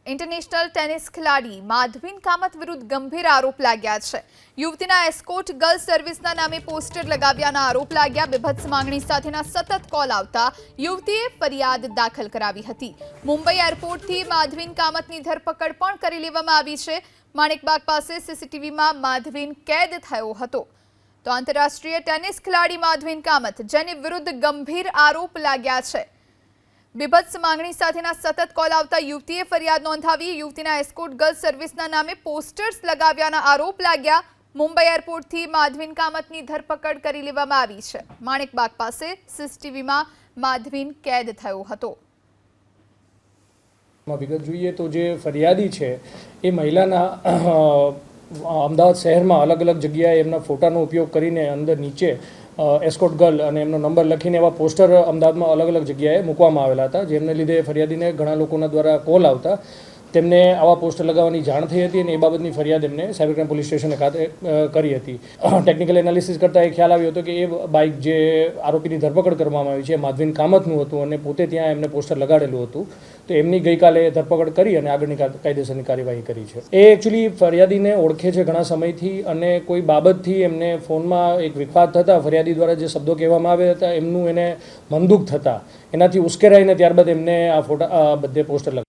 International tennis खिलाड़ी माधवीन कामत विरुद्ध गंभीर आरोप लाग्या છે। યુવતીના એસ્કોર્ટ ગર્લ સર્વિસના નામે પોસ્ટર લગાવ્યાના આરોપ લાગ્યા। બીભત્સ માંગણી સાથેના સતત કોલ આવતા યુવતીએ ફરિયાદ દાખલ કરાવી હતી। મુંબઈ એરપોર્ટથી માધવીન કામતની ધરપકડ પણ કરી લેવામાં આવી છે। માણેકબાગ પાસે સીસીટીવીમાં માધવીન કેદ થયો હતો। તો આંતરરાષ્ટ્રીય ટેનિસ ખેલાડી માધવીન કામત જેની વિરુદ્ધ ગંભીર આરોપ લાગ્યા છે। બીભત્સ માંગણી સાથેના સતત કોલ આવતા યુવતીએ ફરિયાદ નોંધાવી। યુવતીના એસ્કોર્ટ ગર્લ સર્વિસના નામે પોસ્ટર્સ લગાવ્યાના આરોપ લાગ્યા। મુંબઈ એરપોર્ટથી માધવીન કામતની ધરપકડ કરી લેવામાં આવી છે। માણેકબાગ પાસે સીસીટીવીમાં માધવીન કેદ થયો હતો। વિગત જોઈએ તો જે ફરિયાદી છે એ મહિલાના અમદાવાદ શહેરમાં અલગ અલગ જગ્યાએ એમના ફોટાનો ઉપયોગ કરીને અંદર નીચે એસ્કોર્ટ ગર્લ અને એમનો નંબર લખીને એવા પોસ્ટર અમદાવાદમાં અલગ અલગ જગ્યાએ મૂકવામાં આવેલા હતા, જેમને લીધે ફરિયાદીને ઘણા લોકોના દ્વારા કોલ આવતા તેમને આવા પોસ્ટર લગાવવાની જાણ થઈ હતી અને એ બાબતની ફરિયાદ એમને સાયબર ક્રાઇમ પોલીસ સ્ટેશને ખાતે કરી હતી। ટેકનિકલ એનાલિસિસ કરતાં એ ખ્યાલ આવ્યો હતો કે એ બાઇક જે આરોપીની ધરપકડ કરવામાં આવી છે એ માધવીન કામતનું હતું અને પોતે ત્યાં એમને પોસ્ટર લગાડેલું હતું। તો એમની ગઈકાલે ધરપકડ કરી અને આગળની કાયદેસરની કાર્યવાહી કરી છે। એ એકચ્યુઅલી ફરિયાદીને ઓળખે છે ઘણા સમયથી અને કોઈ બાબતથી એમને ફોનમાં એક વિવાદ થતાં ફરિયાદી દ્વારા જે શબ્દો કહેવામાં આવ્યા હતા એમનું એને મનદુખ થતાં એનાથી ઉશ્કેરાઈને ત્યારબાદ એમને આ ફોટા બધે પોસ્ટર